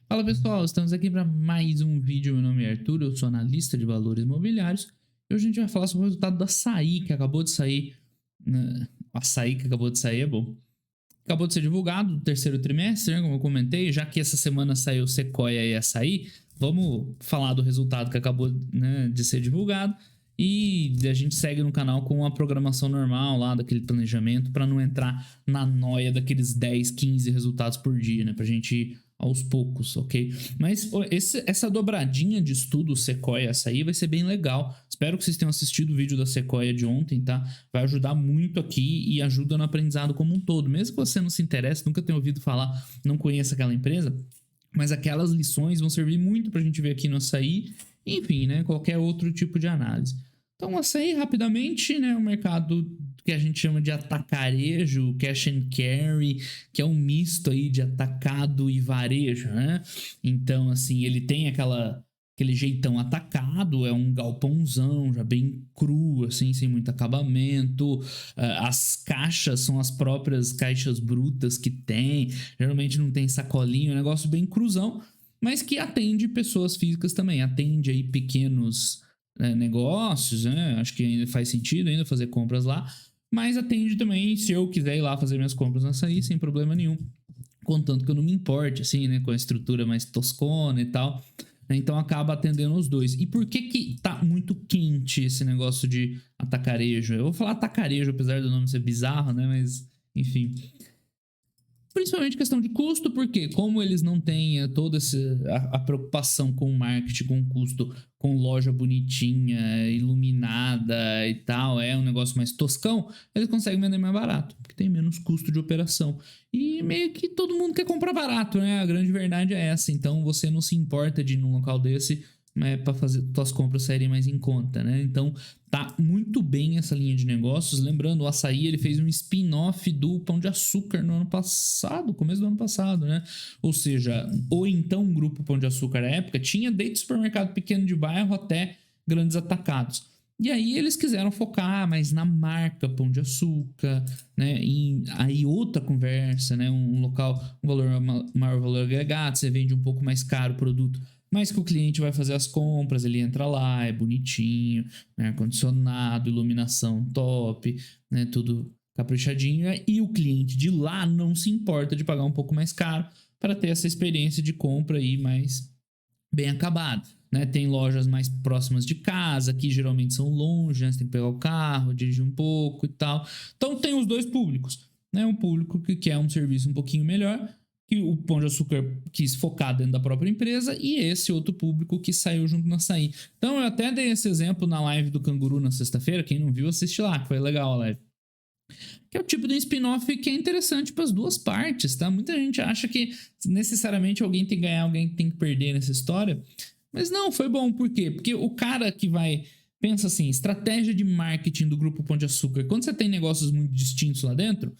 Fala pessoal, estamos aqui para mais um vídeo. Meu nome é Arthur, eu sou analista de valores imobiliários e hoje a gente vai falar sobre o resultado do açaí que acabou de sair. O açaí que acabou de sair é bom. Acabou de ser divulgado do terceiro trimestre, né, como eu comentei, já que essa semana saiu Sequoia e açaí, vamos falar do resultado que acabou, né, de ser divulgado. E a gente segue no canal com a programação normal lá, daquele planejamento, para não entrar na noia daqueles 10, 15 resultados por dia, né? Pra gente ir aos poucos, ok? Mas essa dobradinha de estudo Sequoia açaí vai ser bem legal. Espero que vocês tenham assistido o vídeo da Sequoia de ontem, tá? Vai ajudar muito aqui e ajuda no aprendizado como um todo. Mesmo que você não se interesse, nunca tenha ouvido falar, não conheça aquela empresa, mas aquelas lições vão servir muito pra gente ver aqui no açaí. Enfim, né? Qualquer outro tipo de análise. Então, açaí, rapidamente, né? O mercado que a gente chama de atacarejo, cash and carry, que é um misto aí de atacado e varejo, né? Então, assim, ele tem aquele jeitão atacado, é um galpãozão já bem cru, assim, sem muito acabamento. As caixas são as próprias caixas brutas que tem, geralmente não tem sacolinho, é um negócio bem cruzão, mas que atende pessoas físicas também, atende aí pequenos negócios, né? Acho que ainda faz sentido ainda fazer compras lá, mas atende também se eu quiser ir lá fazer minhas compras no açaí sem problema nenhum, contanto que eu não me importe, assim, né? Com a estrutura mais toscona e tal. Então acaba atendendo os dois. E por que tá muito quente esse negócio de atacarejo? Eu vou falar atacarejo, apesar do nome ser bizarro, né? Mas, enfim. Principalmente questão de custo, porque como eles não têm toda a preocupação com o marketing, com o custo, com loja bonitinha, iluminada e tal, é um negócio mais toscão, eles conseguem vender mais barato, porque tem menos custo de operação. E meio que todo mundo quer comprar barato, né? A grande verdade é essa. Então você não se importa de ir num local desse, para fazer suas compras saírem mais em conta, né? Então tá muito bem essa linha de negócios. Lembrando, o açaí ele fez um spin-off do Pão de Açúcar no ano passado, começo do ano passado, né? Ou seja, ou então o grupo Pão de Açúcar à época tinha desde supermercado pequeno de bairro até grandes atacados. E aí eles quiseram focar mais na marca Pão de Açúcar, né? Aí outra conversa, né? Um local, maior valor agregado, você vende um pouco mais caro o produto, mas que o cliente vai fazer as compras, ele entra lá, é bonitinho, né, ar-condicionado, iluminação top, né, tudo caprichadinho, e o cliente de lá não se importa de pagar um pouco mais caro para ter essa experiência de compra aí mais bem acabada. Né? Tem lojas mais próximas de casa, que geralmente são longe, né? Você tem que pegar o carro, dirigir um pouco e tal. Então tem os dois públicos. Né? Um público que quer um serviço um pouquinho melhor, que o Pão de Açúcar quis focar dentro da própria empresa, e esse outro público que saiu junto no açaí. Então eu até dei esse exemplo na live do Canguru na sexta-feira. Quem não viu, assiste lá, que foi legal a live. Que é o tipo de um spin-off que é interessante para as duas partes, tá? Muita gente acha que necessariamente alguém tem que ganhar, alguém tem que perder nessa história. Mas não, foi bom. Por quê? Porque o cara que vai... Pensa assim, estratégia de marketing do Grupo Pão de Açúcar. Quando você tem negócios muito distintos lá dentro,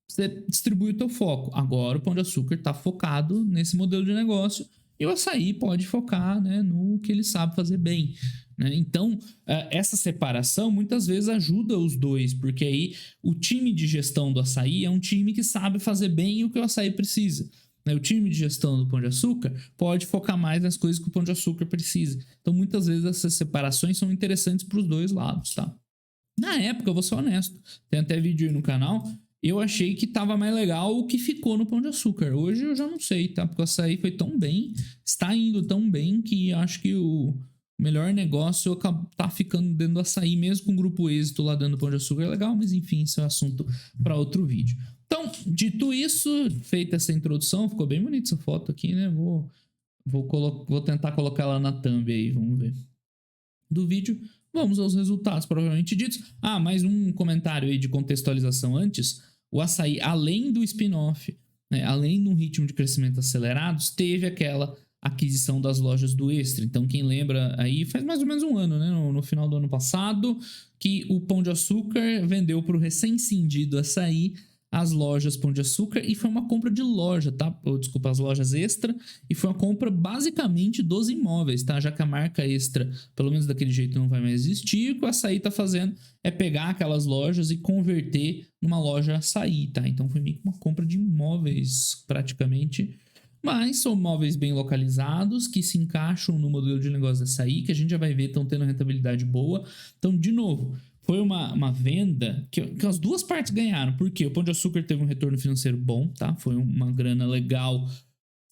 você distribui o teu foco. Agora o Pão de Açúcar está focado nesse modelo de negócio e o açaí pode focar, né, no que ele sabe fazer bem. Né? Então, essa separação muitas vezes ajuda os dois, porque aí o time de gestão do açaí é um time que sabe fazer bem o que o açaí precisa. Né? O time de gestão do Pão de Açúcar pode focar mais nas coisas que o Pão de Açúcar precisa. Então, muitas vezes essas separações são interessantes para os dois lados, tá? Na época, eu vou ser honesto, tem até vídeo aí no canal, eu achei que tava mais legal o que ficou no Pão de Açúcar. Hoje eu já não sei, tá? Porque o açaí foi tão bem, está indo tão bem, que acho que o melhor negócio tá ficando dentro do açaí, mesmo com o grupo êxito lá dentro do Pão de Açúcar. É legal, mas enfim, isso é um assunto para outro vídeo. Então, dito isso, feita essa introdução, ficou bem bonita essa foto aqui, né? Vou tentar colocar ela na thumb aí, vamos ver. Do vídeo, vamos aos resultados provavelmente ditos. Mais um comentário aí de contextualização antes. O açaí, além do spin-off, né, além de um ritmo de crescimento acelerados, teve aquela aquisição das lojas do Extra. Então, quem lembra aí, faz mais ou menos um ano, né, no final do ano passado, que o Pão de Açúcar vendeu para o recém-cindido açaí as lojas Pão de Açúcar, e foi uma compra de loja, tá? Desculpa, as lojas Extra, e foi uma compra basicamente dos imóveis, tá? Já que a marca Extra, pelo menos daquele jeito, não vai mais existir, o que o açaí tá fazendo é pegar aquelas lojas e converter numa loja açaí, tá? Então foi meio que uma compra de imóveis, praticamente. mas são móveis bem localizados que se encaixam no modelo de negócio da Açaí, que a gente já vai ver estão tendo rentabilidade boa. Então, de novo, foi uma venda que as duas partes ganharam. Por quê? O Pão de Açúcar teve um retorno financeiro bom, tá? Foi uma grana legal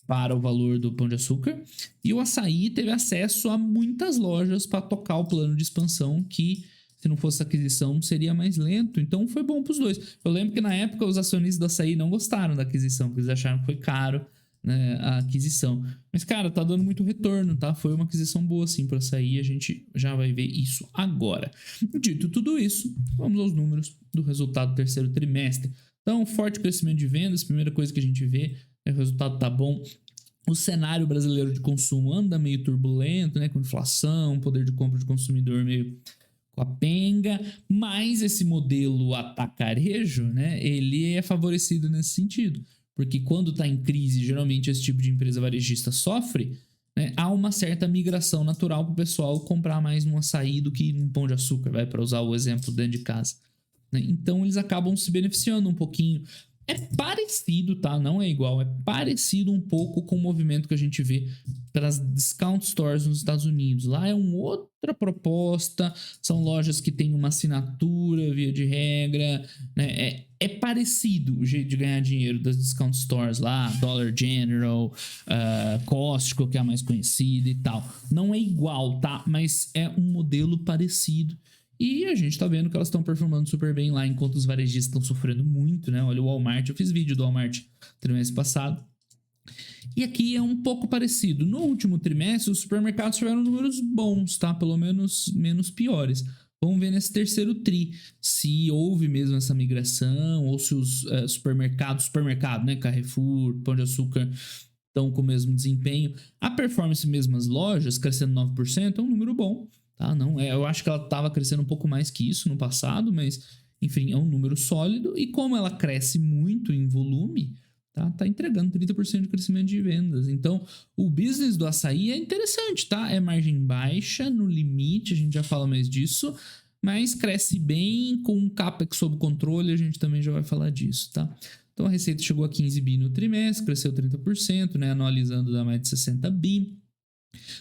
para o valor do Pão de Açúcar. E o Açaí teve acesso a muitas lojas para tocar o plano de expansão que, se não fosse aquisição, seria mais lento. Então foi bom para os dois. Eu lembro que na época os acionistas do Açaí não gostaram da aquisição, porque eles acharam que foi caro, né, a aquisição. Mas, cara, tá dando muito retorno, tá? Foi uma aquisição boa, sim, para Açaí. A gente já vai ver isso agora. Dito tudo isso, vamos aos números do resultado do terceiro trimestre. Então, forte crescimento de vendas, primeira coisa que a gente vê, o resultado tá bom. O cenário brasileiro de consumo anda meio turbulento, né? Com inflação, poder de compra de consumidor meio com a penga, mas esse modelo atacarejo, né? Ele é favorecido nesse sentido, porque quando está em crise, geralmente esse tipo de empresa varejista sofre, né? Há uma certa migração natural para o pessoal comprar mais num açaí do que num pão de açúcar, vai, para usar o exemplo dentro de casa. Então eles acabam se beneficiando um pouquinho. É parecido, tá? Não é igual. É parecido um pouco com o movimento que a gente vê pelas discount stores nos Estados Unidos. Lá é uma outra proposta. São lojas que têm uma assinatura, via de regra, né? É parecido o jeito de ganhar dinheiro das discount stores lá. Dollar General, Costco, que é a mais conhecida e tal. Não é igual, tá? Mas é um modelo parecido. E a gente tá vendo que elas estão performando super bem lá, enquanto os varejistas estão sofrendo muito, né? Olha o Walmart, eu fiz vídeo do Walmart no trimestre passado. E aqui é um pouco parecido. No último trimestre, os supermercados tiveram números bons, tá? Pelo menos menos piores. Vamos ver nesse terceiro tri se houve mesmo essa migração ou se os supermercado, né? Carrefour, Pão de Açúcar estão com o mesmo desempenho. A performance mesmas lojas, crescendo 9%, é um número bom. Tá? Não, eu acho que ela estava crescendo um pouco mais que isso no passado, mas enfim, é um número sólido. E como ela cresce muito em volume, tá entregando 30% de crescimento de vendas. Então, o business do açaí é interessante, tá? É margem baixa, no limite, a gente já fala mais disso, mas cresce bem, com um CAPEX sob controle, a gente também já vai falar disso, tá? Então, a receita chegou a 15 bi no trimestre, cresceu 30%, né? Anualizando dá mais de 60 bi.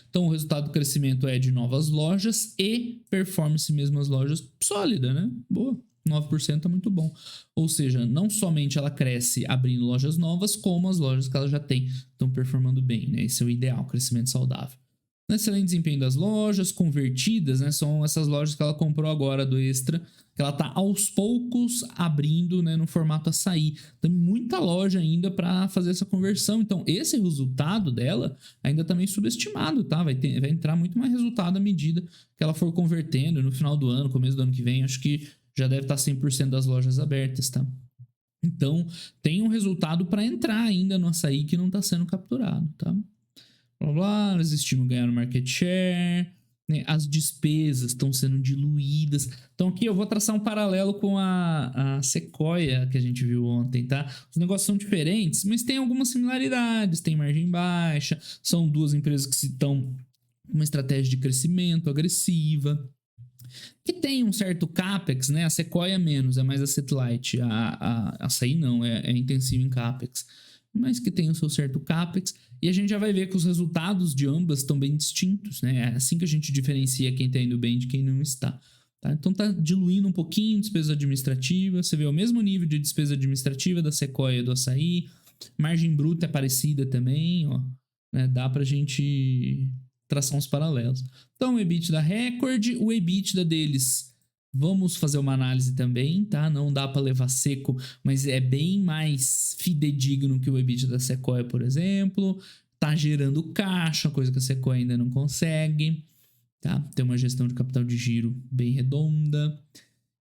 Então, o resultado do crescimento é de novas lojas e performance mesmas lojas sólida, né? Boa. 9% é muito bom. Ou seja, não somente ela cresce abrindo lojas novas, como as lojas que ela já tem estão performando bem, né? Esse é o ideal, crescimento saudável. Excelente desempenho das lojas, convertidas, né? São essas lojas que ela comprou agora do Extra, que ela tá aos poucos abrindo, né, no formato açaí. Tem muita loja ainda para fazer essa conversão. Então, esse resultado dela ainda tá meio subestimado, tá? Vai entrar muito mais resultado à medida que ela for convertendo no final do ano, começo do ano que vem. Acho que já deve estar 100% das lojas abertas, tá? Então, tem um resultado para entrar ainda no açaí que não está sendo capturado, tá? Blá, blá, eles estimam ganhar no market share, né? As despesas estão sendo diluídas. Então aqui eu vou traçar um paralelo com a Sequoia que a gente viu ontem, tá? Os negócios são diferentes, mas tem algumas similaridades, tem margem baixa, são duas empresas que estão com uma estratégia de crescimento agressiva, que tem um certo CAPEX, né? A Sequoia menos, é mais asset-light. A Açaí não, é intensivo em CAPEX. Mas que tem o seu certo CAPEX. E a gente já vai ver que os resultados de ambas estão bem distintos, né? É assim que a gente diferencia quem está indo bem de quem não está. Tá? Então tá diluindo um pouquinho despesa administrativa. Você vê o mesmo nível de despesa administrativa da Sequoia e do Açaí. Margem bruta é parecida também, ó. Né? Dá pra gente traçar uns paralelos. Então, o EBITDA recorde, o EBITDA deles, vamos fazer uma análise também, tá? Não dá para levar seco, mas é bem mais fidedigno que o EBITDA da Sequoia, por exemplo. Tá gerando caixa, coisa que a Sequoia ainda não consegue, tá? Tem uma gestão de capital de giro bem redonda.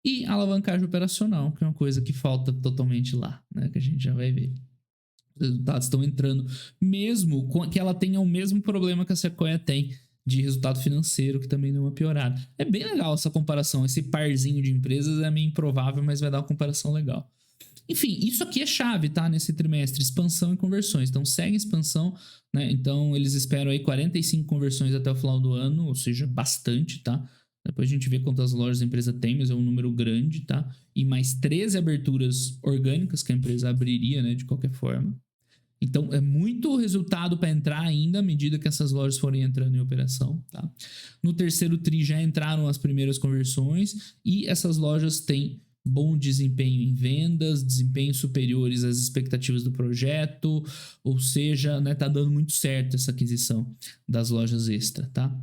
E alavancagem operacional, que é uma coisa que falta totalmente lá, né? Que a gente já vai ver. Os resultados estão entrando, mesmo que ela tenha o mesmo problema que a Sequoia tem de resultado financeiro, que também deu uma piorada. É bem legal essa comparação, esse parzinho de empresas é meio improvável, mas vai dar uma comparação legal. Enfim, isso aqui é chave, tá? Nesse trimestre, expansão e conversões. Então, segue expansão, né? Então, eles esperam aí 45 conversões até o final do ano, ou seja, bastante, tá? Depois a gente vê quantas lojas a empresa tem, mas é um número grande, tá? E mais 13 aberturas orgânicas que a empresa abriria, né? De qualquer forma. Então, é muito resultado para entrar ainda à medida que essas lojas forem entrando em operação. Tá? No terceiro TRI já entraram as primeiras conversões e essas lojas têm bom desempenho em vendas, desempenhos superiores às expectativas do projeto, ou seja, né, tá dando muito certo essa aquisição das lojas extra, tá?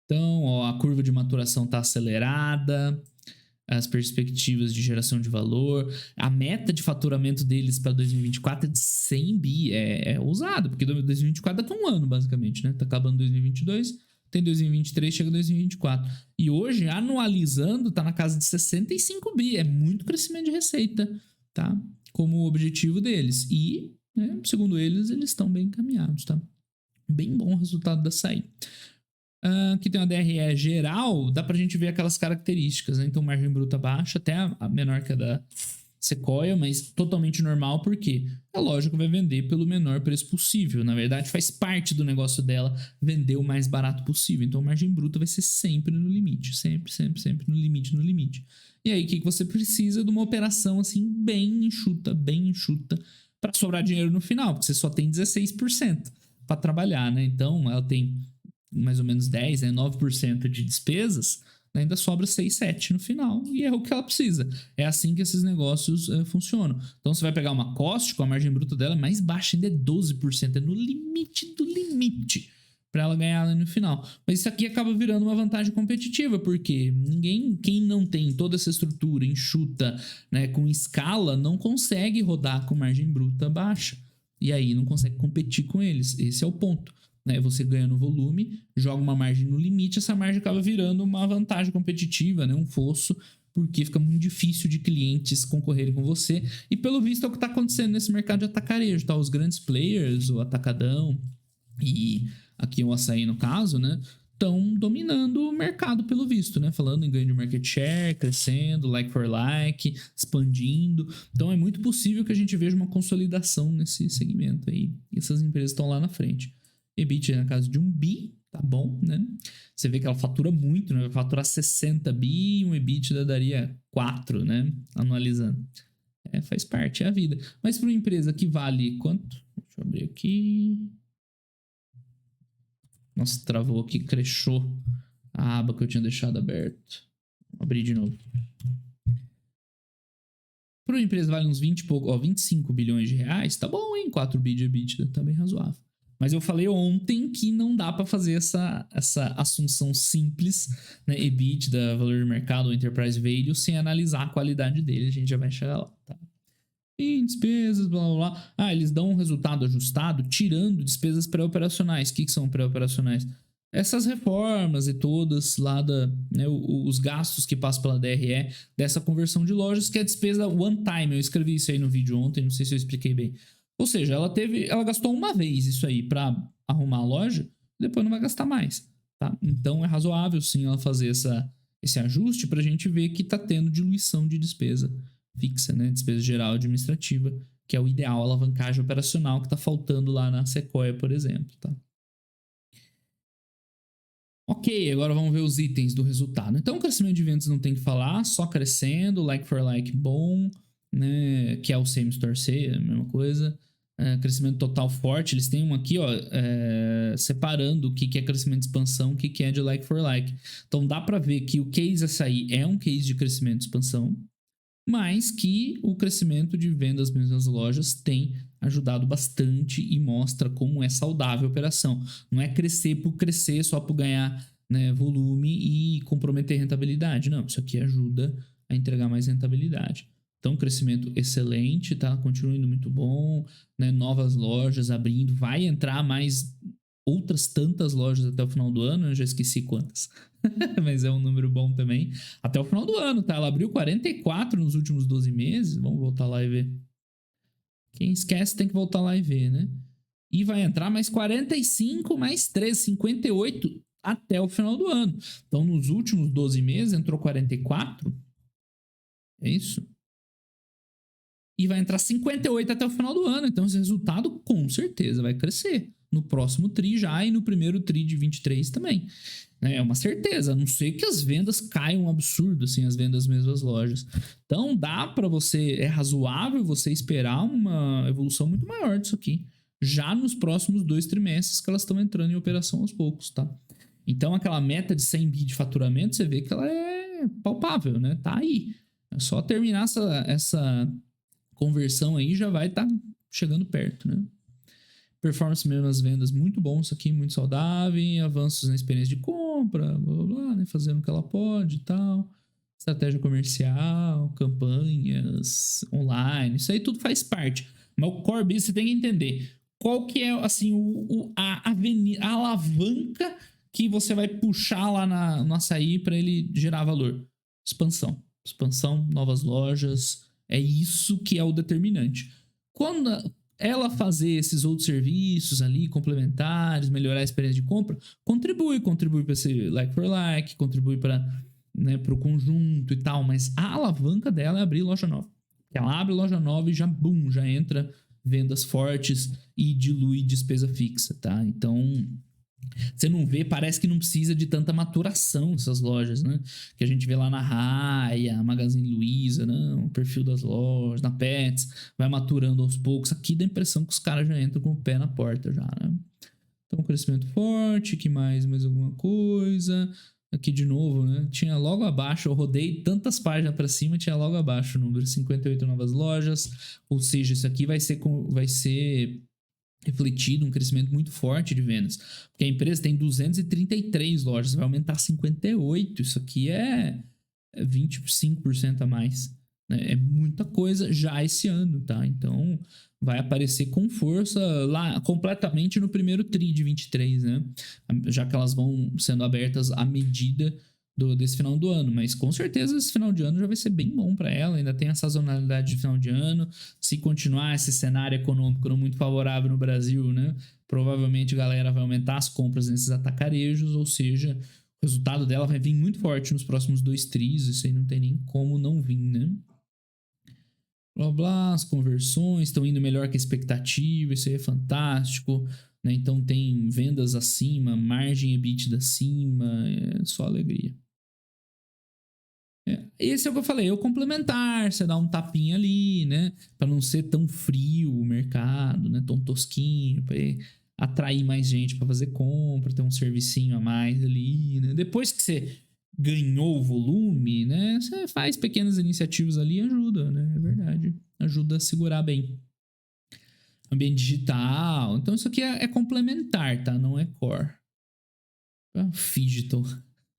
Então, ó, a curva de maturação tá acelerada, as perspectivas de geração de valor, a meta de faturamento deles para 2024 é de 100 bi, é ousado, porque 2024 daqui a um ano, basicamente, né? Tá acabando 2022, tem 2023, chega 2024. E hoje, anualizando, tá na casa de 65 bi, é muito crescimento de receita, tá? Como objetivo deles. E, né, segundo eles estão bem encaminhados, tá? Bem bom o resultado da saída. Aqui tem uma DRE geral, dá pra gente ver aquelas características, né? Então, margem bruta baixa, até a menor que a da Sequoia, mas totalmente normal, porque a loja vai vender pelo menor preço possível. Na verdade, faz parte do negócio dela vender o mais barato possível. Então, a margem bruta vai ser sempre no limite. Sempre, sempre, sempre no limite, no limite. E aí, o que você precisa? De uma operação, assim, bem enxuta, para sobrar dinheiro no final, porque você só tem 16% para trabalhar, né? Então, ela tem mais ou menos 10, né, 9% de despesas, ainda sobra 6, 7 no final, e é o que ela precisa. É assim que esses negócios funcionam. Então, você vai pegar uma Costco, a margem bruta dela é mais baixa, ainda é 12%, é no limite do limite para ela ganhar no final. Mas isso aqui acaba virando uma vantagem competitiva, porque quem não tem toda essa estrutura enxuta, né, com escala, não consegue rodar com margem bruta baixa. E aí não consegue competir com eles. Esse é o ponto. Né? Você ganha no volume, joga uma margem no limite, essa margem acaba virando uma vantagem competitiva, né? Um fosso, porque fica muito difícil de clientes concorrerem com você. E pelo visto é o que está acontecendo nesse mercado de atacarejo, tá? Os grandes players, o Atacadão e aqui o Açaí no caso, né? Estão dominando o mercado pelo visto, né? Falando em ganho de market share, crescendo, like for like, expandindo. Então é muito possível que a gente veja uma consolidação nesse segmento aí. E essas empresas estão lá na frente. EBITDA na casa de 1 bi, tá bom, né? Você vê que ela fatura muito, né? Vai faturar 60 bi e um EBITDA daria 4, né? Anualizando. Faz parte, é a vida. Mas para uma empresa que vale quanto? Deixa eu abrir aqui. Nossa, travou aqui, crashou a aba que eu tinha deixado aberto. Vou abrir de novo. Para uma empresa vale uns 25 bilhões de reais, tá bom, hein? 4 bi de EBITDA, tá bem razoável. Mas eu falei ontem que não dá para fazer essa assunção simples, né? EBITDA, valor de mercado, enterprise value, sem analisar a qualidade dele. A gente já vai chegar lá, tá? E despesas, blá blá blá. Eles dão um resultado ajustado tirando despesas pré-operacionais. O que são pré-operacionais? Essas reformas e todas lá né, os gastos que passam pela DRE dessa conversão de lojas, que é a despesa one time. Eu escrevi isso aí no vídeo ontem, não sei se eu expliquei bem. Ou seja, ela gastou uma vez isso aí para arrumar a loja, depois não vai gastar mais, tá? Então é razoável sim ela fazer esse ajuste para a gente ver que está tendo diluição de despesa fixa, né? Despesa geral administrativa, que é o ideal, a alavancagem operacional que está faltando lá na Sequoia, por exemplo, tá? Ok, agora vamos ver os itens do resultado. Então, o crescimento de vendas não tem que falar, só crescendo, like for like bom, né? Que é o same store sale, a mesma coisa. Crescimento total forte, eles têm um aqui, ó, separando o que é crescimento de expansão, o que é de like for like. Então, dá para ver que o case açaí é um case de crescimento de expansão, mas que o crescimento de vendas mesmo nas lojas tem ajudado bastante e mostra como é saudável a operação. Não é crescer por crescer só por ganhar, né, volume e comprometer rentabilidade. Não, isso aqui ajuda a entregar mais rentabilidade. Então, crescimento excelente, tá? Continua indo muito bom, né? Novas lojas abrindo, vai entrar mais outras tantas lojas até o final do ano, eu já esqueci quantas, mas é um número bom também. Até o final do ano, tá? Ela abriu 44 nos últimos 12 meses, vamos voltar lá e ver. Quem esquece tem que voltar lá e ver, né? E vai entrar mais 45, mais 13, 58 até o final do ano. Então, nos últimos 12 meses entrou 44, é isso? E vai entrar 58 até o final do ano. Então, esse resultado com certeza vai crescer no próximo TRI já e no primeiro TRI de 23 também. É uma certeza, a não ser que as vendas caiam um absurdo, assim, as vendas das mesmas lojas. Então, dá para você, é razoável você esperar uma evolução muito maior disso aqui. já nos próximos 2 trimestres que elas estão entrando em operação aos poucos, tá? Então, aquela meta de 100 bi de faturamento, você vê que ela é palpável, né? Tá aí. É só terminar essa conversão aí, já vai estar chegando perto, né? Performance mesmo nas vendas, muito bom isso aqui, muito saudável. Avanços na experiência de compra, blá, blá, blá, né? Fazendo o que ela pode e tal. Estratégia comercial, campanhas online, isso aí tudo faz parte. Mas o core business você tem que entender qual que é, assim, a alavanca que você vai puxar lá no açaí para ele gerar valor. Expansão. Expansão, novas lojas, é isso que é o determinante. Quando ela fazer esses outros serviços ali, complementares, melhorar a experiência de compra, contribui para esse like for like, contribui para, né, o conjunto e tal, mas a alavanca dela é abrir loja nova. Ela abre loja nova e já, boom, já entra vendas fortes e dilui despesa fixa, tá? Então, você não vê, parece que não precisa de tanta maturação essas lojas, né? Que a gente vê lá na Raia, Magazine Luiza, não, o perfil das lojas, na Pets, vai maturando aos poucos. Aqui dá a impressão que os caras já entram com o pé na porta já, né? Então, crescimento forte, que mais alguma coisa. Aqui de novo, né? Tinha logo abaixo, eu rodei tantas páginas para cima, tinha logo abaixo o número 58 novas lojas, ou seja, isso aqui vai ser refletido um crescimento muito forte de vendas, porque a empresa tem 233 lojas, vai aumentar 58, isso aqui é 25% a mais, né? É muita coisa já esse ano, tá? Então vai aparecer com força lá completamente no primeiro tri de 23, né? Já que elas vão sendo abertas à medida desse final do ano, mas com certeza esse final de ano já vai ser bem bom para ela, ainda tem a sazonalidade de final de ano, se continuar esse cenário econômico não muito favorável no Brasil, né, provavelmente a galera vai aumentar as compras nesses atacarejos, ou seja, o resultado dela vai vir muito forte nos próximos 2 tris, isso aí não tem nem como não vir, né. Blá blá, as conversões estão indo melhor que a expectativa, isso aí é fantástico, né? Então tem vendas acima, margem EBITDA acima, é só alegria. Esse é o que eu falei, é o complementar, você dá um tapinha ali, né? Para não ser tão frio o mercado, né? Tão tosquinho, para atrair mais gente para fazer compra, ter um servicinho a mais ali, né? Depois que você ganhou o volume, né? Você faz pequenas iniciativas ali e ajuda, né? É verdade. Ajuda a segurar bem. Ambiente digital. Então isso aqui é complementar, tá? Não é core. Digital.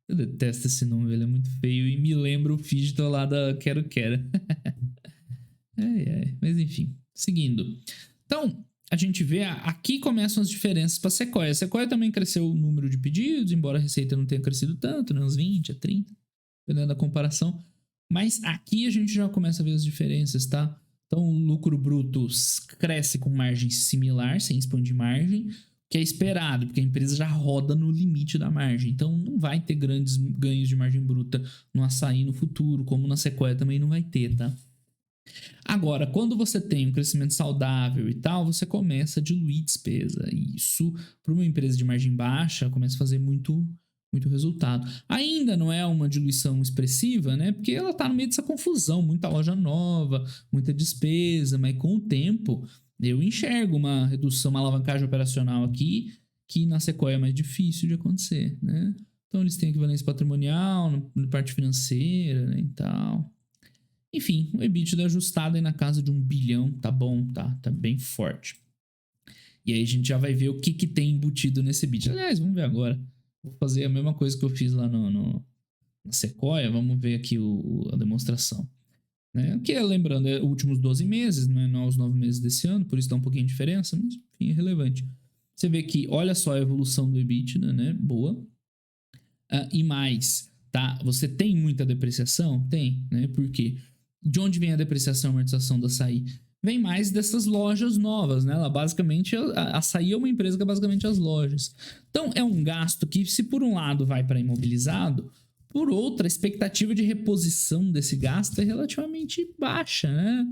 Eu detesto esse nome, ele é muito feio e me lembra o Fidgetal lá da Quero Quero. Mas enfim, seguindo. Então, a gente vê, aqui começam as diferenças para a Sequoia. A Sequoia também cresceu o número de pedidos, embora a receita não tenha crescido tanto, né? Uns 20 a 30, dependendo da comparação. Mas aqui a gente já começa a ver as diferenças, tá? Então, o lucro bruto cresce com margem similar, sem expandir margem, que é esperado, porque a empresa já roda no limite da margem. Então, não vai ter grandes ganhos de margem bruta no açaí no futuro, como na Sequoia também não vai ter, tá? Agora, quando você tem um crescimento saudável e tal, você começa a diluir despesa. E isso, para uma empresa de margem baixa, começa a fazer muito resultado. Ainda não é uma diluição expressiva, né? Porque ela está no meio dessa confusão, muita loja nova, muita despesa, mas com o tempo eu enxergo uma redução, uma alavancagem operacional aqui, que na Sequoia é mais difícil de acontecer, né? Então eles têm equivalência patrimonial, na parte financeira, né, e tal. Enfim, o EBITDA ajustado aí na casa de 1 bilhão, tá bom, tá bem forte. E aí a gente já vai ver o que tem embutido nesse EBITDA. Aliás, vamos ver agora. Vou fazer a mesma coisa que eu fiz lá na Sequoia, vamos ver aqui a demonstração. Né? Que lembrando, é os últimos 12 meses, né? Não os 9 meses desse ano, por isso dá um pouquinho de diferença, mas enfim, é relevante. Você vê que, olha só a evolução do EBITDA, né? Boa. E mais, tá? Você tem muita depreciação? Tem, né? Por quê? De onde vem a depreciação e amortização da açaí? Vem mais dessas lojas novas, né? Ela basicamente, a açaí é uma empresa que é basicamente as lojas. Então, é um gasto que, se por um lado vai para imobilizado, por outra, a expectativa de reposição desse gasto é relativamente baixa, né?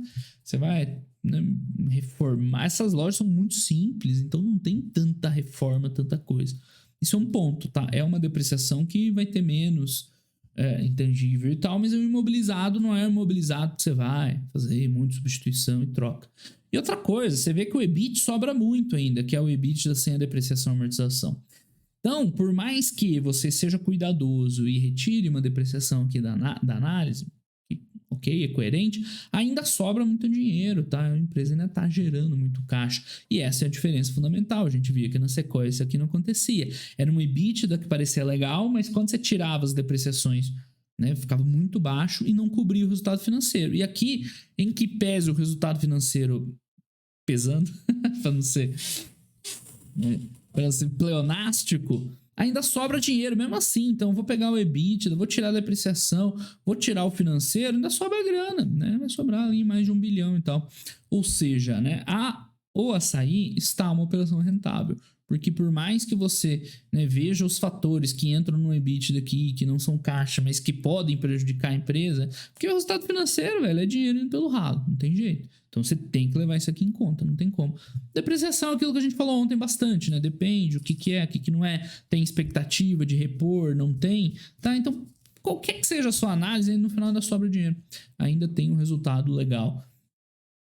Você vai, né, reformar. Essas lojas são muito simples, então não tem tanta reforma, tanta coisa. Isso é um ponto, tá? É uma depreciação que vai ter menos intangível e tal, mas o imobilizado não é o imobilizado que você vai fazer muita substituição e troca. E outra coisa, você vê que o EBIT sobra muito ainda, que é o EBIT sem a depreciação e amortização. Então, por mais que você seja cuidadoso e retire uma depreciação aqui da análise, ok, é coerente, ainda sobra muito dinheiro, tá? A empresa ainda está gerando muito caixa. E essa é a diferença fundamental. A gente via que na Sequoia isso aqui não acontecia. Era um EBITDA que parecia legal, mas quando você tirava as depreciações, né, ficava muito baixo e não cobria o resultado financeiro. E aqui, em que pese o resultado financeiro pesando, para não ser, para ser pleonástico, ainda sobra dinheiro mesmo assim. Então, vou pegar o EBITDA, vou tirar a depreciação, vou tirar o financeiro, ainda sobra grana, né? Vai sobrar ali mais de 1 bilhão e tal. Ou seja, né, o açaí está uma operação rentável. Porque por mais que você, né, veja os fatores que entram no EBITDA aqui, que não são caixa, mas que podem prejudicar a empresa, porque o resultado financeiro, velho, é dinheiro indo pelo ralo, não tem jeito. Então você tem que levar isso aqui em conta, não tem como. Depreciação é aquilo que a gente falou ontem bastante, né? Depende o que é, o que não é. Tem expectativa de repor, não tem, tá? Então, qualquer que seja a sua análise, no final ainda sobra dinheiro. Ainda tem um resultado legal.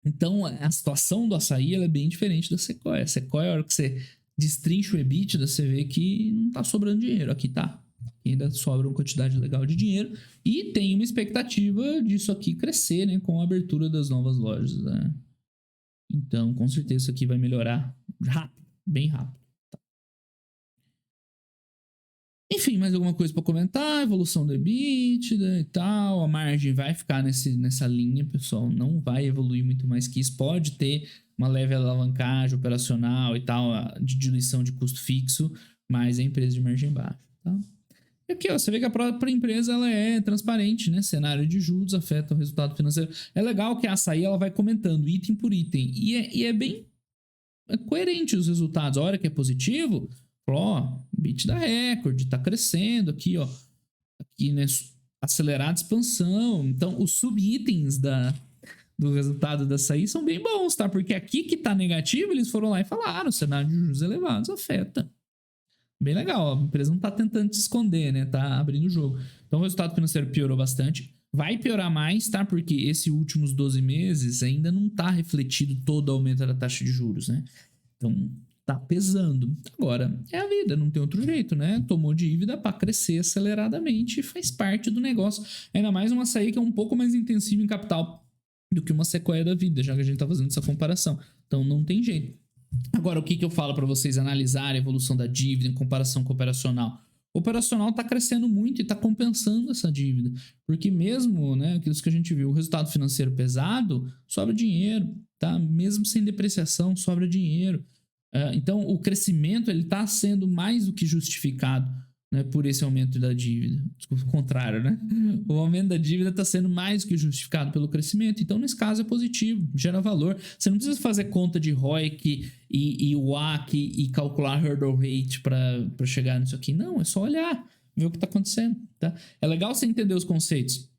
Então, a situação do açaí ela é bem diferente da Sequoia. A Sequoia, a hora que você destrincha o EBITDA, você vê que não tá sobrando dinheiro. Aqui tá. Ainda sobra uma quantidade legal de dinheiro. E tem uma expectativa disso aqui crescer, né? Com a abertura das novas lojas, né? Então, com certeza isso aqui vai melhorar rápido, bem rápido. Tá. Enfim, mais alguma coisa para comentar? Evolução do EBITDA e tal. A margem vai ficar nessa linha, pessoal. Não vai evoluir muito mais que isso. Pode ter uma leve alavancagem operacional e tal, de diluição de custo fixo, mas é empresa de margem baixa, tá? E aqui, ó, você vê que a própria empresa ela é transparente, né? Cenário de juros afeta o resultado financeiro. É legal que a Açaí ela vai comentando item por item. E é bem coerente os resultados. A hora que é positivo, ó, bit da recorde, tá crescendo aqui, ó. Aqui, né? Acelerada expansão. Então, os subitens do resultado da Açaí são bem bons, tá? Porque aqui que tá negativo, eles foram lá e falaram: o cenário de juros elevados afeta. Bem legal, a empresa não tá tentando se esconder, né? Tá abrindo o jogo. Então o resultado financeiro piorou bastante. Vai piorar mais, tá? Porque esses últimos 12 meses ainda não tá refletido todo o aumento da taxa de juros, né? Então tá pesando. Agora, é a vida, não tem outro jeito, né? Tomou dívida para crescer aceleradamente e faz parte do negócio. Ainda mais uma Açaí que é um pouco mais intensiva em capital do que uma Sequoia da vida, já que a gente tá fazendo essa comparação. Então não tem jeito. Agora, o que eu falo para vocês analisarem a evolução da dívida em comparação com o operacional? O operacional está crescendo muito e está compensando essa dívida. Porque mesmo, né, aquilo que a gente viu, o resultado financeiro pesado, sobra dinheiro, tá? Mesmo sem depreciação, sobra dinheiro. Então, o crescimento ele está sendo mais do que justificado, né, por esse aumento da dívida. Desculpa, o contrário, né? O aumento da dívida está sendo mais do que justificado pelo crescimento. Então, nesse caso, é positivo, gera valor. Você não precisa fazer conta de ROIC e WACC e calcular hurdle rate para chegar nisso aqui. Não, é só olhar, ver o que está acontecendo. Tá? É legal você entender os conceitos,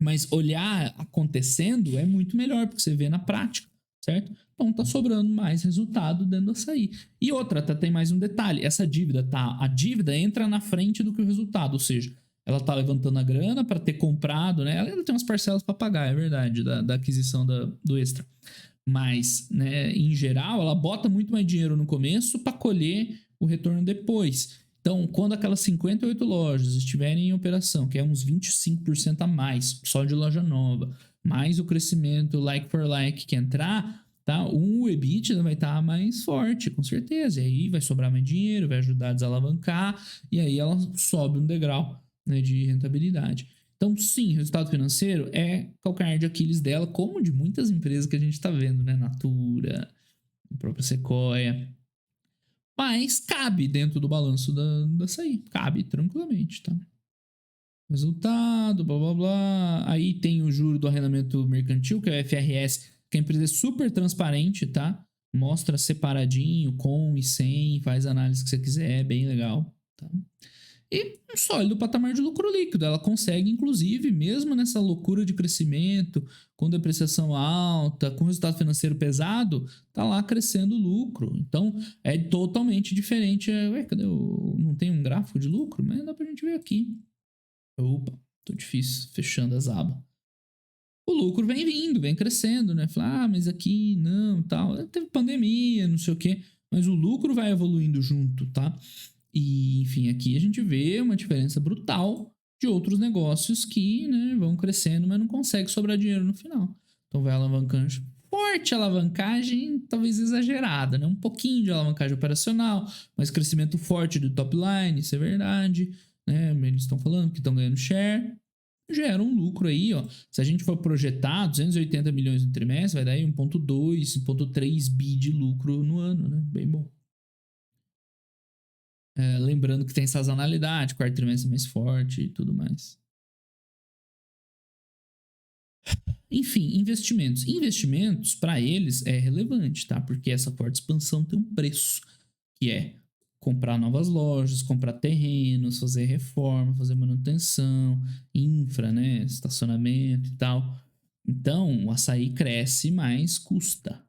mas olhar acontecendo é muito melhor, porque você vê na prática, certo? Então tá sobrando mais resultado dentro do açaí. E outra, tem mais um detalhe, essa dívida, tá? A dívida entra na frente do que o resultado, ou seja, ela tá levantando a grana para ter comprado, né? Ela ainda tem umas parcelas para pagar, é verdade, da aquisição do extra. Mas, né, em geral, ela bota muito mais dinheiro no começo para colher o retorno depois. Então, quando aquelas 58 lojas estiverem em operação, que é uns 25% a mais, só de loja nova, mais o crescimento like for like que entrar, tá? O EBITDA vai estar mais forte, com certeza. E aí vai sobrar mais dinheiro, vai ajudar a desalavancar, e aí ela sobe um degrau, né, de rentabilidade. Então, sim, resultado financeiro é calcanhar de Aquiles dela, como de muitas empresas que a gente está vendo, né? Natura, a própria Sequoia. Mas cabe dentro do balanço da Açaí. Cabe tranquilamente, tá? Resultado, blá blá blá. Aí tem o juro do arrendamento mercantil, que é o FRS, que a empresa é super transparente, tá? Mostra separadinho, com e sem, faz a análise que você quiser, é bem legal, tá? E um sólido patamar de lucro líquido. Ela consegue, inclusive, mesmo nessa loucura de crescimento, com depreciação alta, com resultado financeiro pesado, tá lá crescendo o lucro. Então, é totalmente diferente. Ué, cadê não tem um gráfico de lucro? Mas dá pra gente ver aqui. Opa, tô difícil, fechando as abas. O lucro vem vindo, vem crescendo, né? Fala, mas aqui não, tal. Teve pandemia, não sei o quê, mas o lucro vai evoluindo junto, tá? E, enfim, aqui a gente vê uma diferença brutal de outros negócios que, né, vão crescendo, mas não consegue sobrar dinheiro no final. Então vai alavancando, forte alavancagem, talvez exagerada, né? Um pouquinho de alavancagem operacional, mas crescimento forte do top line, isso é verdade, né? Eles estão falando que estão ganhando share, gera um lucro aí, ó. Se a gente for projetar 280 milhões no trimestre, vai dar aí 1,2, 1,3 bi de lucro no ano, né? Bem bom. Lembrando que tem sazonalidade, quarto trimestre mais forte e tudo mais. Enfim, investimentos. Investimentos, para eles, é relevante, tá? Porque essa forte expansão tem um preço, que é comprar novas lojas, comprar terrenos, fazer reforma, fazer manutenção, infra, né? Estacionamento e tal. Então, o açaí cresce, mas custa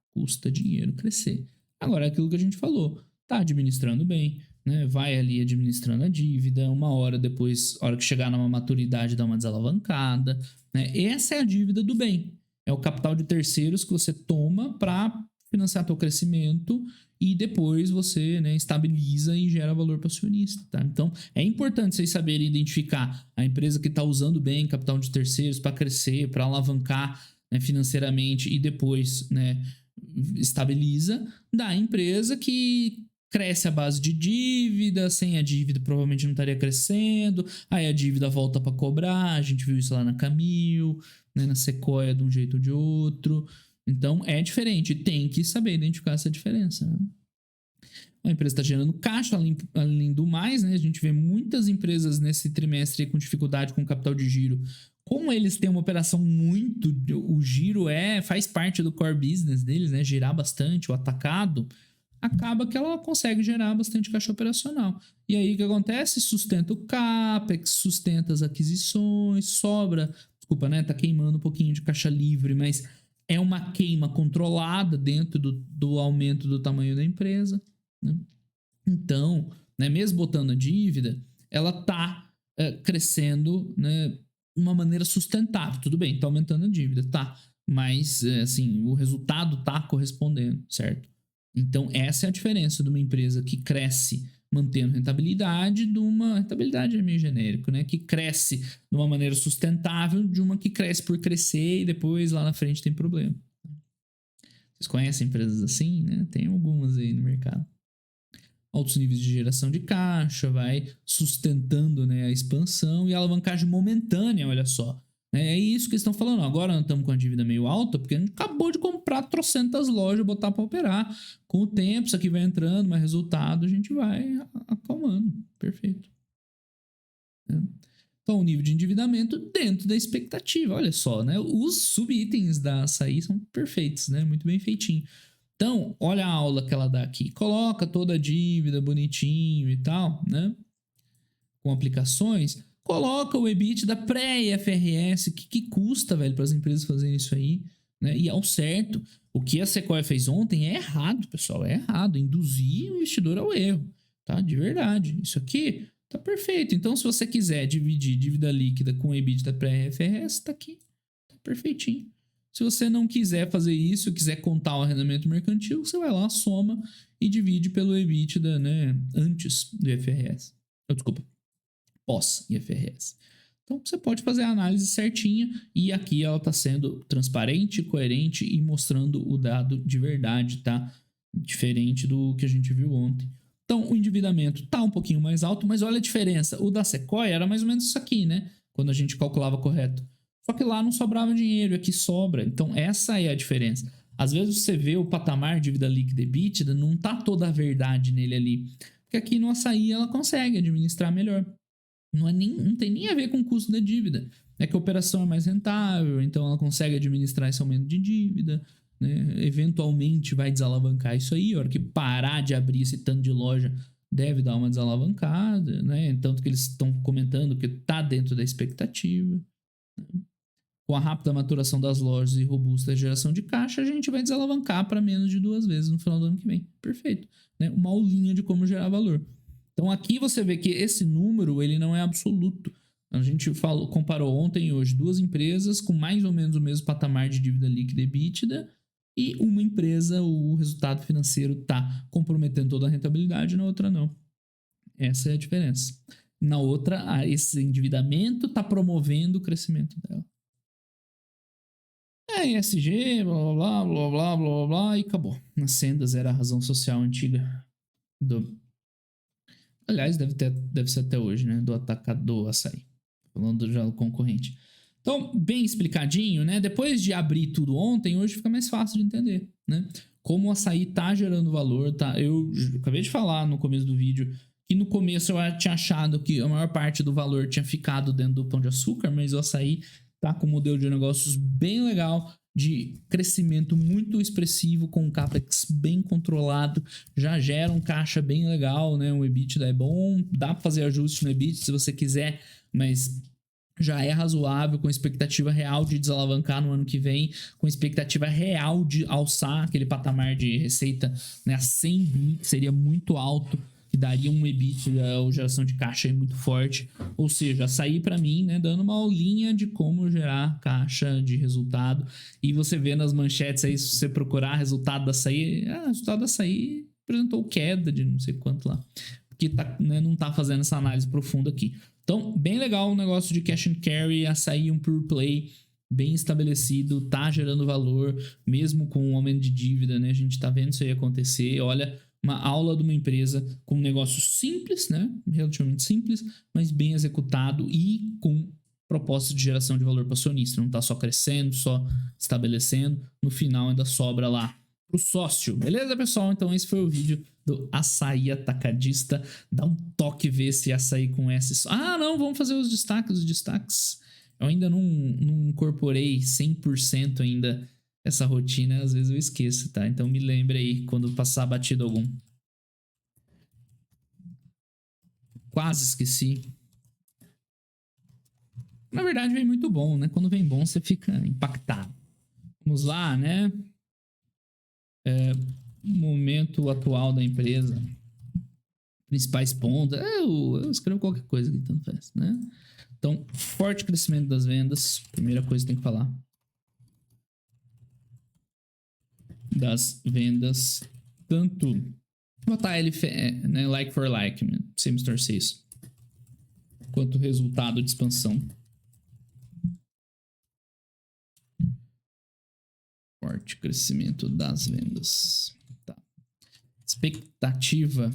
dinheiro crescer. Agora, é aquilo que a gente falou, tá administrando bem, né? Vai ali administrando a dívida, uma hora depois, hora que chegar numa maturidade, dá uma desalavancada, né? Essa é a dívida do bem. É o capital de terceiros que você toma para financiar teu crescimento e depois você, né, estabiliza e gera valor para o acionista, tá? Então, é importante vocês saberem identificar a empresa que está usando bem capital de terceiros para crescer, para alavancar, né, financeiramente e depois, né, estabiliza, da empresa que cresce à base de dívida, sem a dívida provavelmente não estaria crescendo, aí a dívida volta para cobrar, a gente viu isso lá na Camil, né, na Sequoia de um jeito ou de outro. Então é diferente, tem que saber identificar essa diferença. Né? A empresa está gerando caixa, além do mais, né? A gente vê muitas empresas nesse trimestre com dificuldade com capital de giro. Como eles têm uma operação muito. O giro faz parte do core business deles, né? Girar bastante, o atacado, acaba que ela consegue gerar bastante caixa operacional. E aí o que acontece? Sustenta o CAPEX, sustenta as aquisições, sobra. Desculpa, né? Tá queimando um pouquinho de caixa livre, mas é uma queima controlada dentro do aumento do tamanho da empresa. Né? Então, né, mesmo botando a dívida, ela está crescendo, né, de uma maneira sustentável. Tudo bem, está aumentando a dívida, tá. Mas, assim, o resultado está correspondendo, certo? Então, essa é a diferença de uma empresa que cresce mantendo rentabilidade, de uma rentabilidade é meio genérico, né? Que cresce de uma maneira sustentável, de uma que cresce por crescer e depois lá na frente tem problema. Vocês conhecem empresas assim, né? Tem algumas aí no mercado. Altos níveis de geração de caixa, vai sustentando, né, a expansão e a alavancagem momentânea, olha só. É isso que eles estão falando. Agora nós estamos com a dívida meio alta, porque a gente acabou de comprar trocentas lojas, botar para operar. Com o tempo, isso aqui vai entrando, mas resultado a gente vai acalmando. Perfeito. Então, o nível de endividamento dentro da expectativa. Olha só, né? Os subitens da açaí são perfeitos, né? Muito bem feitinho. Então, olha a aula que ela dá aqui. Coloca toda a dívida bonitinho e tal, né? Com aplicações. Coloca o EBITDA pré-IFRS. Que custa, velho, para as empresas fazerem isso aí? Né? E ao certo, o que a Sequoia fez ontem é errado, pessoal. É errado. Induzir o investidor ao erro. Tá? De verdade. Isso aqui tá perfeito. Então, se você quiser dividir dívida líquida com EBITDA pré-IFRS, tá aqui. Tá perfeitinho. Se você não quiser fazer isso, quiser contar o arrendamento mercantil, você vai lá, soma e divide pelo EBITDA, né, antes do IFRS. Desculpa, pós-IFRS. Então, você pode fazer a análise certinha e aqui ela está sendo transparente, coerente e mostrando o dado de verdade, tá? Diferente do que a gente viu ontem. Então, o endividamento está um pouquinho mais alto, mas olha a diferença. O da Sequoia era mais ou menos isso aqui, né? Quando a gente calculava correto. Só que lá não sobrava dinheiro, aqui sobra. Então, essa é a diferença. Às vezes você vê o patamar de dívida líquida e EBITDA, não tá toda a verdade nele ali. Porque aqui no açaí ela consegue administrar melhor. Não tem nem a ver com o custo da dívida. É que a operação é mais rentável, então ela consegue administrar esse aumento de dívida. Né? Eventualmente vai desalavancar isso aí. A hora que parar de abrir esse tanto de loja, deve dar uma desalavancada. Né? Tanto que eles estão comentando que está dentro da expectativa. Com a rápida maturação das lojas e robusta geração de caixa, a gente vai desalavancar para menos de 2 vezes no final do ano que vem. Perfeito. Né? Uma aulinha de como gerar valor. Então aqui você vê que esse número ele não é absoluto. A gente comparou ontem e hoje duas empresas com mais ou menos o mesmo patamar de dívida líquida e EBITDA, e uma empresa, o resultado financeiro está comprometendo toda a rentabilidade, na outra não. Essa é a diferença. Na outra, esse endividamento está promovendo o crescimento dela. ESG, blá blá blá blá blá blá blá, e acabou. Nas sendas era a razão social antiga do. Aliás, deve ser até hoje, né? Do atacador açaí. Falando já do concorrente. Então, bem explicadinho, né? Depois de abrir tudo ontem, hoje fica mais fácil de entender, né? Como o açaí tá gerando valor, tá? Eu acabei de falar no começo do vídeo que no começo eu tinha achado que a maior parte do valor tinha ficado dentro do Pão de Açúcar, mas o açaí tá com um modelo de negócios bem legal, de crescimento muito expressivo, com um capex bem controlado, já gera um caixa bem legal, né? O EBITDA é bom, dá para fazer ajuste no EBITDA se você quiser, mas já é razoável, com expectativa real de desalavancar no ano que vem, com expectativa real de alçar aquele patamar de receita, né, a 100 bi, que seria muito alto, que daria um EBITDA ou geração de caixa aí muito forte. Ou seja, sair para mim, né, dando uma aulinha de como gerar caixa de resultado. E você vê nas manchetes aí, se você procurar resultado da açaí, resultado da açaí apresentou queda de não sei quanto lá, porque tá, né, não tá fazendo essa análise profunda aqui. Então, bem legal o negócio de cash and carry, açaí um pure play bem estabelecido, tá gerando valor, mesmo com o aumento de dívida, né? A gente tá vendo isso aí acontecer. Olha, uma aula de uma empresa com um negócio simples, né? Relativamente simples, mas bem executado e com propósito de geração de valor para o acionista. Não tá só crescendo, só estabelecendo. No final ainda sobra lá pro sócio. Beleza, pessoal? Então esse foi o vídeo do açaí atacadista. Dá um toque, ver se açaí com S. Não, vamos fazer os destaques. Eu ainda não incorporei 100% ainda essa rotina, às vezes eu esqueço, tá? Então me lembre aí quando passar batido algum. Quase esqueci. Na verdade, vem muito bom, né? Quando vem bom, você fica impactado. Vamos lá, né? Momento atual da empresa. Principais pontos. Eu escrevo qualquer coisa aqui, tanto faz, né? Então, forte crescimento das vendas. Primeira coisa que tem que falar. Das vendas. Tanto. Vou botar né, like for like, né? Sem distorcer isso. Quanto resultado de expansão. Forte crescimento das vendas. Tá. Expectativa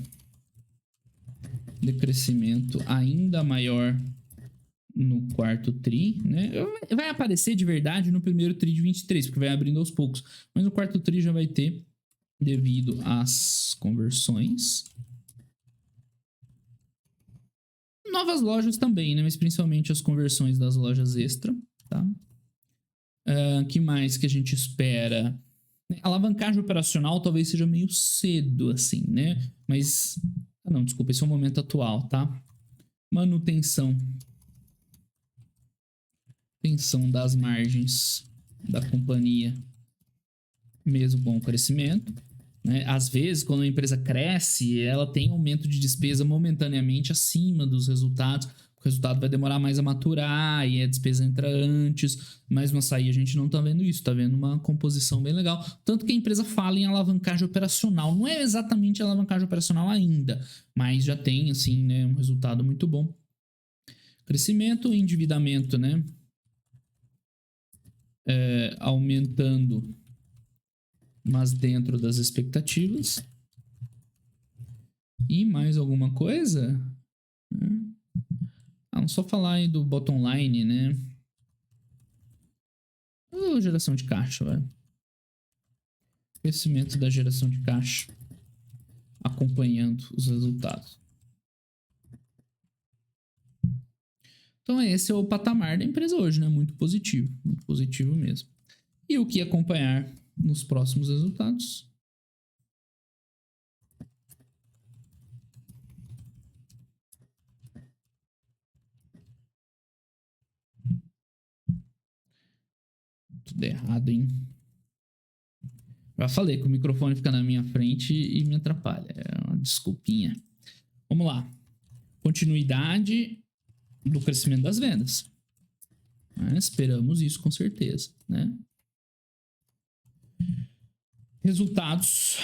de crescimento ainda maior no quarto tri, né? Vai aparecer de verdade no primeiro tri de 23, porque vai abrindo aos poucos. Mas no quarto tri já vai ter, devido às conversões. Novas lojas também, né? Mas principalmente as conversões das lojas extra, tá? Que mais que a gente espera? A alavancagem operacional talvez seja meio cedo, assim, né? Mas... não, desculpa, esse é o momento atual, tá? Manutenção. Manutenção das margens da companhia, mesmo com o crescimento. Né? Às vezes, quando a empresa cresce, ela tem aumento de despesa momentaneamente acima dos resultados. O resultado vai demorar mais a maturar e a despesa entra antes, mas no açaí a gente não tá vendo isso, tá vendo uma composição bem legal. Tanto que a empresa fala em alavancagem operacional, não é exatamente alavancagem operacional ainda, mas já tem, assim, né, um resultado muito bom. Crescimento e endividamento, né? Aumentando, mas dentro das expectativas. E mais alguma coisa? Não só falar aí do bottom line, né? Geração de caixa, velho. Crescimento da geração de caixa, acompanhando os resultados. Então esse é o patamar da empresa hoje, né? Muito positivo mesmo. E o que acompanhar nos próximos resultados? Tudo errado, hein? Já falei que o microfone fica na minha frente e me atrapalha. É uma desculpinha. Vamos lá. Continuidade do crescimento das vendas. Esperamos isso com certeza, né? Resultados.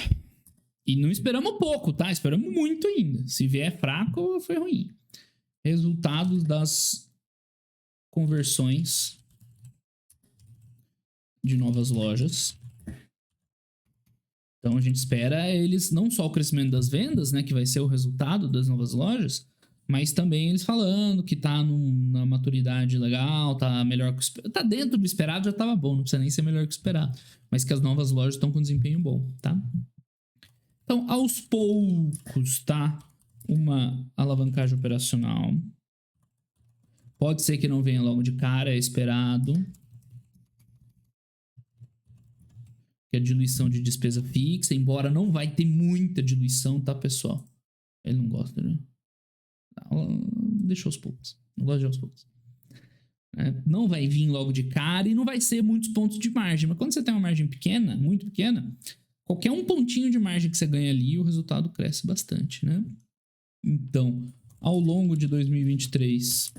E não esperamos pouco, tá? Esperamos muito ainda. Se vier fraco, foi ruim. Resultados das conversões de novas lojas. Então a gente espera eles, não só o crescimento das vendas, né, que vai ser o resultado das novas lojas, mas também eles falando que tá na maturidade legal, tá melhor que tá dentro do esperado, já tava bom, não precisa nem ser melhor que o esperado, mas que as novas lojas estão com desempenho bom, tá? Então, aos poucos, tá? Uma alavancagem operacional. Pode ser que não venha logo de cara, é esperado. Que a diluição de despesa fixa, embora não vai ter muita diluição, tá, pessoal? Ele não gosta, né? Deixa aos poucos. Não gosta de aos poucos. Não vai vir logo de cara e não vai ser muitos pontos de margem. Mas quando você tem uma margem pequena, muito pequena, qualquer um pontinho de margem que você ganha ali, o resultado cresce bastante, né? Então, ao longo de 2023,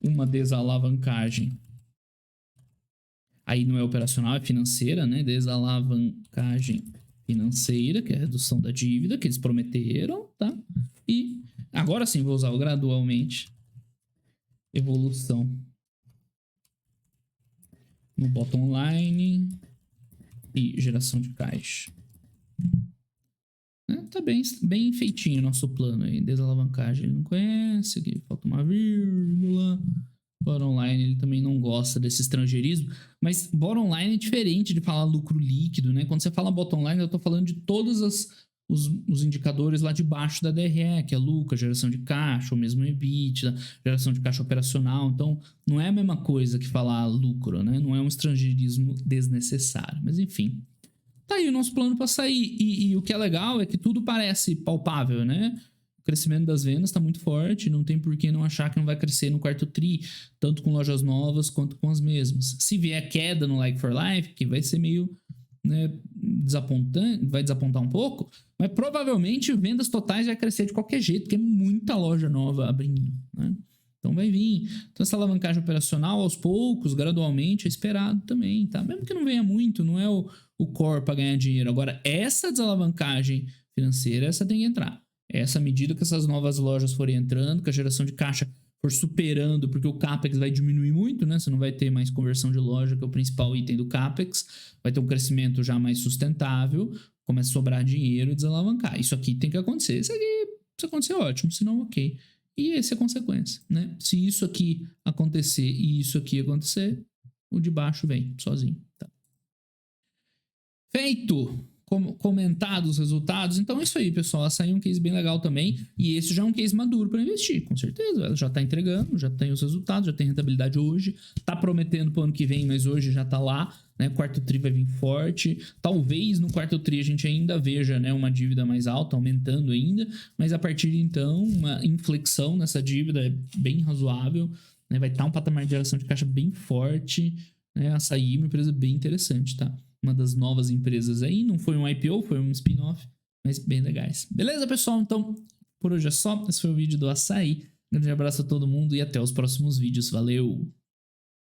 uma desalavancagem. Aí não é operacional, é financeira, né? Desalavancagem financeira, que é a redução da dívida que eles prometeram, tá? E agora sim, vou usar o gradualmente. Evolução no bottom line e geração de caixa. Tá bem feitinho o nosso plano aí. Desalavancagem ele não conhece, aqui falta uma vírgula. Bottom line ele também não gosta desse estrangeirismo, mas bottom line é diferente de falar lucro líquido, né? Quando você fala bottom line, eu tô falando de todos os indicadores lá de baixo da DRE, que é lucro, geração de caixa, ou mesmo EBITDA, geração de caixa operacional. Então, não é a mesma coisa que falar lucro, né? Não é um estrangeirismo desnecessário. Mas, enfim, tá aí o nosso plano para sair. E o que é legal é que tudo parece palpável, né? O crescimento das vendas está muito forte, não tem por que não achar que não vai crescer no quarto tri, tanto com lojas novas quanto com as mesmas. Se vier queda no Like for Life, que vai ser meio, né, desapontante, vai desapontar um pouco, mas provavelmente vendas totais vai crescer de qualquer jeito, porque é muita loja nova abrindo, né? Então vai vir. Então essa alavancagem operacional, aos poucos, gradualmente, é esperado também, tá? Mesmo que não venha muito, não é o core para ganhar dinheiro. Agora, essa desalavancagem financeira, essa tem que entrar. Essa medida que essas novas lojas forem entrando, que a geração de caixa for superando, porque o CAPEX vai diminuir muito, né? Você não vai ter mais conversão de loja, que é o principal item do CAPEX. Vai ter um crescimento já mais sustentável, começa a sobrar dinheiro e desalavancar. Isso aqui tem que acontecer. Isso aqui, se acontecer, ótimo. Se não, ok. E essa é a consequência, né? Se isso aqui acontecer e isso aqui acontecer, o de baixo vem sozinho, tá? Feito! Comentados os resultados. Então é isso aí, pessoal. Açaí é um case bem legal também. E esse já é um case maduro para investir, com certeza. Ela já está entregando, já tem os resultados, já tem rentabilidade hoje. Tá prometendo para o ano que vem, mas hoje já está lá, né? Quarto tri vai vir forte. Talvez no quarto tri a gente ainda veja, né, uma dívida mais alta, aumentando ainda. Mas a partir de então, uma inflexão nessa dívida é bem razoável, né? Vai estar um patamar de geração de caixa bem forte, né? Açaí é uma empresa bem interessante, tá? Uma das novas empresas aí, não foi um IPO, foi um spin-off, mas bem legais. Beleza, pessoal? Então, por hoje é só. Esse foi o vídeo do Açaí. Um grande abraço a todo mundo e até os próximos vídeos. Valeu!